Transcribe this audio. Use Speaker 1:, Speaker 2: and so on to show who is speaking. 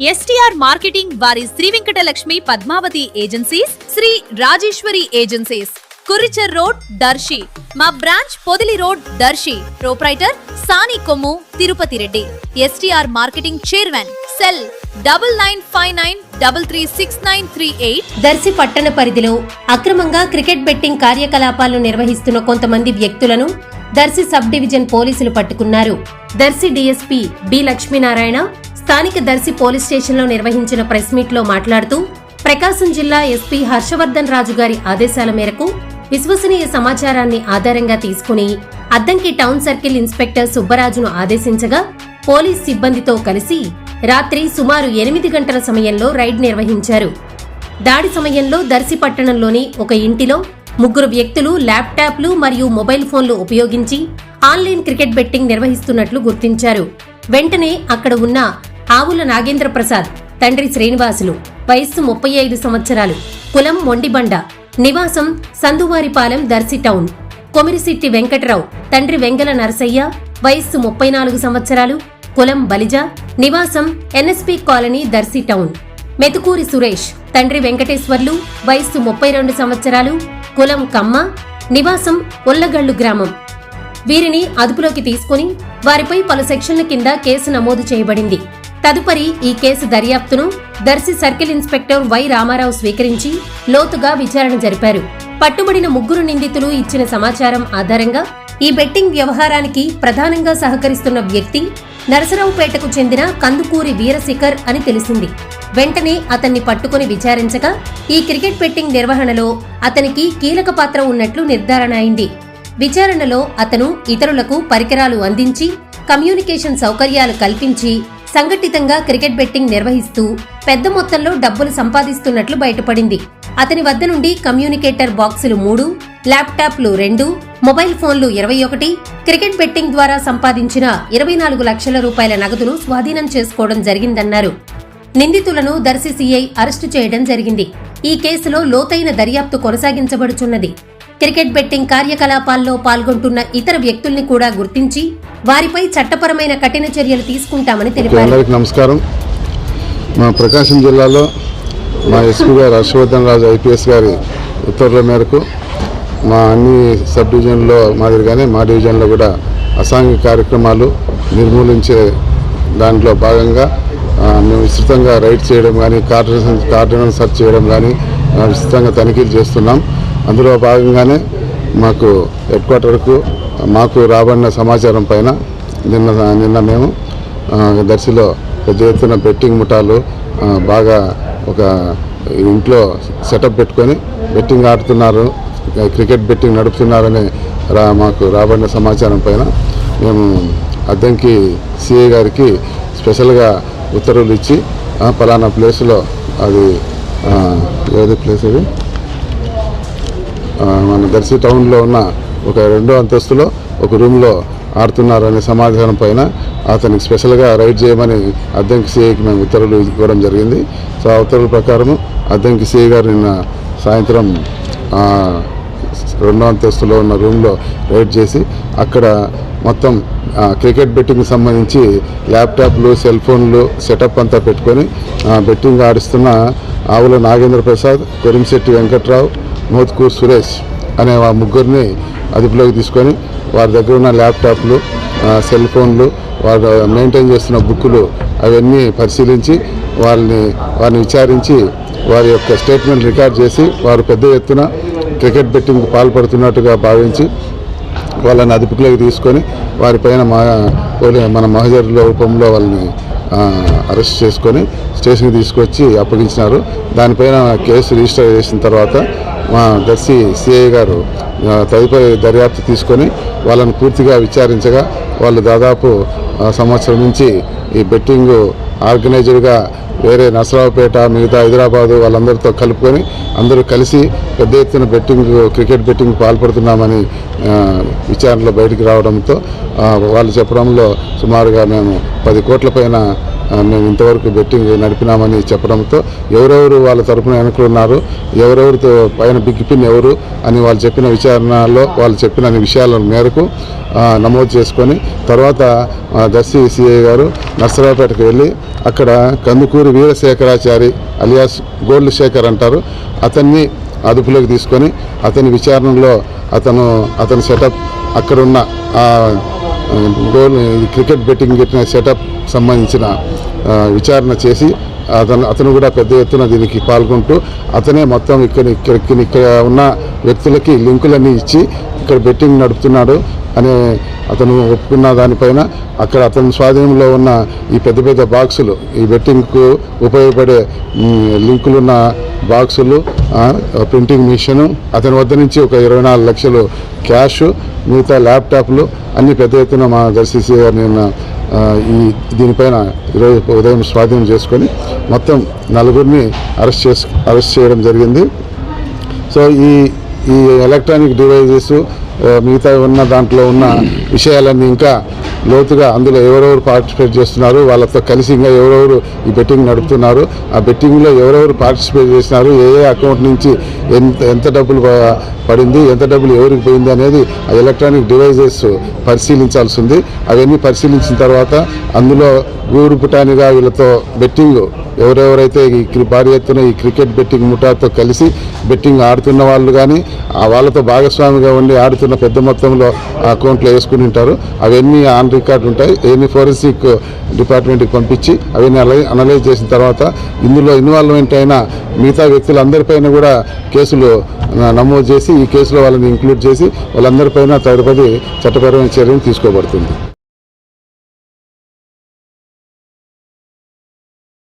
Speaker 1: STR marketing వారి Shri Venkatalakshmi Padmavathi agencies, Shri Rajeshwari agencies, కురిచెర్ road, Darsi. మా branch Podili road, Darsi. Proprietor Sani Kommu Tirupati Reddy. STR marketing chairman. Cell 9959336938.
Speaker 2: Darsi పట్టణ పరిధిలో అక్రమంగా క్రికెట్ బెట్టింగ్ కార్యకలాపాలను నిర్వహిస్తున్న కొంతమంది వ్యక్తులను దర్శి సబ్ డివిజన్ పోలీసులు పట్టుకున్నారు. దర్శి డీఎస్పీ బి లక్ష్మీనారాయణ స్థానిక దర్శి పోలీస్ స్టేషన్లో నిర్వహించిన ప్రెస్ మీట్ లో మాట్లాడుతూ, ప్రకాశం జిల్లా ఎస్పీ హర్షవర్ధన్ రాజు గారి ఆదేశాల మేరకు విశ్వసనీయ సమాచారాన్ని ఆధారంగా తీసుకుని అద్దంకి టౌన్ సర్కిల్ ఇన్స్పెక్టర్ సుబ్బరాజును ఆదేశించగా పోలీస్ సిబ్బందితో కలిసి రాత్రి సుమారు 8 గంటల సమయంలో రైడ్ నిర్వహించారు. దాడి సమయంలో దర్శి పట్టణంలోని ఒక ఇంటిలో 3 వ్యక్తులు ల్యాప్టాప్లు మరియు మొబైల్ ఫోన్లు ఉపయోగించి ఆన్లైన్ క్రికెట్ బెట్టింగ్ నిర్వహిస్తున్నట్లు గుర్తించారు. వెంటనే అక్కడ ఉన్న ఆవుల నాగేంద్ర ప్రసాద్, తండ్రి శ్రీనివాసులు, వయస్సు 35 సంవత్సరాలు, కులం మొండిబండ, నివాసం సందువారిపాలెం, దర్శి టౌన్, కొమిరిశెట్టి వెంకటరావు, తండ్రి వెంగల నరసయ్య, వయస్సు 34 సంవత్సరాలు, కులం బలిజ, నివాసం NSP colony, Darsi town, Methukuri Suresh, తండ్రి వెంకటేశ్వర్లు, వయస్సు 32 సంవత్సరాలు, కులం కమ్మ, నివాసం ఒల్లగళ్లు గ్రామం. వీరిని అదుపులోకి తీసుకుని వారిపై పలు సెక్షన్ల కింద కేసు నమోదు చేయబడింది. తదుపరి ఈ కేసు దర్యాప్తును Darsi circle inspector Y Ramarao స్వీకరించి లోతుగా విచారణ జరిపారు. పట్టుబడిన 3 నిందితులు ఇచ్చిన సమాచారం ఆధారంగా ఈ బెట్టింగ్ వ్యవహారానికి ప్రధానంగా సహకరిస్తున్న వ్యక్తి నరసరావుపేటకు చెందిన కందుకూరి వీరశిఖర్ అని తెలిసింది. వెంటనే అతన్ని పట్టుకుని విచారించగా ఈ క్రికెట్ బెట్టింగ్ నిర్వహణలో అతనికి కీలక పాత్ర ఉన్నట్లు నిర్ధారణ అయింది. విచారణలో అతను ఇతరులకు పరికరాలు అందించి, కమ్యూనికేషన్ సౌకర్యాలు కల్పించి సంఘటితంగా క్రికెట్ బెట్టింగ్ నిర్వహిస్తూ పెద్ద మొత్తంలో డబ్బులు సంపాదిస్తున్నట్లు బయటపడింది. అతని వద్ద నుండి కమ్యూనికేటర్ బాక్సులు 3, ల్యాప్టాప్లు 2, మొబైల్ ఫోన్లు 21, క్రికెట్ బెట్టింగ్ ద్వారా సంపాదించిన 24 లక్షల రూపాయల నగదును స్వాధీనం చేసుకోవడం జరిగిందన్నారు. నిందితులను దర్శి సిఐ అరెస్టు చేయడం జరిగింది. ఈ కేసులో లోతైన దర్యాప్తు కొనసాగించబడుచున్నది. క్రికెట్ బెట్టింగ్ కార్యకలాపాల్లో పాల్గొంటున్న ఇతర వ్యక్తుల్ని కూడా గుర్తించి వారిపై చట్టపరమైన కఠిన చర్యలు తీసుకుంటామని తెలిపారు.
Speaker 3: అందరికీ నమస్కారం. మా ప్రకాశం జిల్లాలో మా ఎస్పీ గారు హర్షవర్ధన్ రాజు ఐపీఎస్ గారి ఉత్తర్వుల మేరకు మా అన్ని సబ్ డివిజన్లో మాదిరిగానే మా డివిజన్లో కూడా అసాంఘిక కార్యక్రమాలు నిర్మూలించే దాంట్లో భాగంగా మేము విస్తృతంగా రైడ్ చేయడం కానీ, కార్డన్ సర్చ్ చేయడం కానీ విస్తృతంగా తనిఖీలు చేస్తున్నాం. అందులో భాగంగానే మాకు హెడ్ క్వార్టర్కు మాకు రాబడిన సమాచారం పైన నిన్న మేము దర్శిలో పెద్ద ఎత్తున బెట్టింగ్ ముఠాలు బాగా ఒక ఇంట్లో సెటప్ పెట్టుకొని బెట్టింగ్ ఆడుతున్నారు, క్రికెట్ బెట్టింగ్ నడుపుతున్నారని మాకు రాబడిన సమాచారం పైన మేము అద్దంకి సిఐ గారికి స్పెషల్గా ఉత్తర్వులు ఇచ్చి పలానా ప్లేస్లో అది ఏది ప్లేస్ అది మన దర్శి టౌన్లో ఉన్న ఒక 2వ అంతస్తులో ఒక రూమ్లో ఆడుతున్నారనే సమాచారం పైన అతనికి స్పెషల్గా రైడ్ చేయమని అద్దంకి సిఐకి మేము ఉత్తర్వులు ఇవ్వడం జరిగింది. సో ఆ ఉత్తర్వుల ప్రకారం అద్దంకి సిఐ గారు నిన్న సాయంత్రం 2వ అంతస్తులో ఉన్న రూమ్లో రైడ్ చేసి అక్కడ మొత్తం క్రికెట్ బెట్టింగ్కి సంబంధించి ల్యాప్టాప్లు, సెల్ ఫోన్లు సెటప్ అంతా పెట్టుకొని బెట్టింగ్ ఆడిస్తున్న ఆవుల నాగేంద్ర ప్రసాద్, కొరిమిశెట్టి వెంకట్రావు, మోత్కూర్ సురేష్ అనే 3 అదుపులోకి తీసుకొని వారి దగ్గర ఉన్న ల్యాప్టాప్లు, సెల్ ఫోన్లు, వారు మెయింటైన్ చేస్తున్న బుక్కులు అవన్నీ పరిశీలించి వారిని విచారించి వారి యొక్క స్టేట్మెంట్ రికార్డ్ చేసి వారు పెద్ద ఎత్తున క్రికెట్ బెట్టింగ్కి పాల్పడుతున్నట్టుగా భావించి వాళ్ళని అదుపులోకి తీసుకొని వారిపైన మన మహజర్ రూపంలో వాళ్ళని అరెస్ట్ చేసుకొని స్టేషన్కి తీసుకొచ్చి అప్పగించినారు. దానిపైన కేసు రిజిస్టర్ చేసిన తర్వాత మా దర్శి సిఐ గారు తదుపరి దర్యాప్తు తీసుకొని వాళ్ళని పూర్తిగా విచారించగా వాళ్ళు దాదాపు సంవత్సరం నుంచి ఈ బెట్టింగ్ ఆర్గనైజర్గా వేరే నరసరావుపేట, మిగతా హైదరాబాదు వాళ్ళందరితో కలుపుకొని అందరూ కలిసి పెద్ద ఎత్తున క్రికెట్ బెట్టింగ్ పాల్పడుతున్నామని విచారణలో బయటికి రావడంతో వాళ్ళు చెప్పడంలో సుమారుగా మేము 10 కోట్ల పైన మేము ఇంతవరకు బెట్టింగ్ నడిపినామని చెప్పడంతో ఎవరెవరు వాళ్ళ తరపున వెనుకలున్నారు, ఎవరెవరితో పైన బిగ్ పిన్ ఎవరు అని వాళ్ళు చెప్పిన విచారణలో వాళ్ళు చెప్పిన విషయాల మేరకు నమోదు చేసుకొని తర్వాత దర్శి సిఐ గారు నర్సరావుపేటకు వెళ్ళి అక్కడ కందుకూరి వీరశేఖరాచారి అలియాస్ గోల్డ్ శేఖర్ అంటారు, అతన్ని అదుపులోకి తీసుకొని అతని విచారణలో అతని సెటప్ అక్కడున్న క్రికెట్ బెట్టింగ్ పెట్టిన సెటప్ సంబంధించిన విచారణ చేసి అతను కూడా పెద్ద ఎత్తున దీనికి పాల్గొంటూ అతనే మొత్తం ఇక్కడ ఉన్న వ్యక్తులకి లింకులన్నీ ఇచ్చి ఇక్కడ బెట్టింగ్ నడుపుతున్నాడు అనే అతను ఒప్పుకున్న దానిపైన అక్కడ అతని స్వాధీనంలో ఉన్న ఈ పెద్ద పెద్ద బాక్సులు, ఈ బెట్టింగ్కు ఉపయోగపడే లింకులున్న బాక్సులు, ప్రింటింగ్ మిషన్, అతని వద్ద నుంచి ఒక 24 లక్షలు క్యాష్, మిగతా ల్యాప్టాప్లు అన్ని పెద్ద ఎత్తున మా దర్శి గారిని దీనిపైన ఈరోజు ఉదయం స్వాధీనం చేసుకొని మొత్తం 4గురిని అరెస్ట్ చేయడం జరిగింది. సో ఈ ఎలక్ట్రానిక్ డివైజెస్ మిగతా ఉన్న దాంట్లో ఉన్న విషయాలన్నీ ఇంకా లోతుగా అందులో ఎవరెవరు పార్టిసిపేట్ చేస్తున్నారు, వాళ్ళతో కలిసి ఇంకా ఎవరెవరు ఈ బెట్టింగ్ నడుపుతున్నారు, ఆ బెట్టింగ్లో ఎవరెవరు పార్టిసిపేట్ చేస్తున్నారు, ఏ అకౌంట్ నుంచి ఎంత డబ్బులు పడింది, ఎంత డబ్బులు ఎవరికి పోయింది అనేది ఆ ఎలక్ట్రానిక్ డివైజెస్ పరిశీలించాల్సి ఉంది. అవన్నీ పరిశీలించిన తర్వాత అందులో గూడు పుటానిగా వీళ్ళతో బెట్టింగ్ ఎవరెవరైతే భారీ ఎత్తున ఈ క్రికెట్ బెట్టింగ్ ముఠాతో కలిసి బెట్టింగ్ ఆడుతున్న వాళ్ళు కానీ వాళ్ళతో భాగస్వామిగా ఉండి ఆడుతున్న పెద్ద మొత్తంలో అకౌంట్లో వేసుకుని ఉంటారు, అవన్నీ ఆన్ రికార్డు ఉంటాయి. అవన్నీ ఫోరెన్సిక్ డిపార్ట్మెంట్కి పంపించి అవన్నీ అనలైజ్ చేసిన తర్వాత ఇందులో ఇన్వాల్వ్మెంట్ అయిన మిగతా వ్యక్తులందరిపైన కూడా కేసులు నమోదు చేసి ఈ కేసులో వాళ్ళని ఇంక్లూడ్ చేసి వాళ్ళందరిపైన తదుపరి చట్టపరమైన చర్యలు తీసుకోబడుతుంది.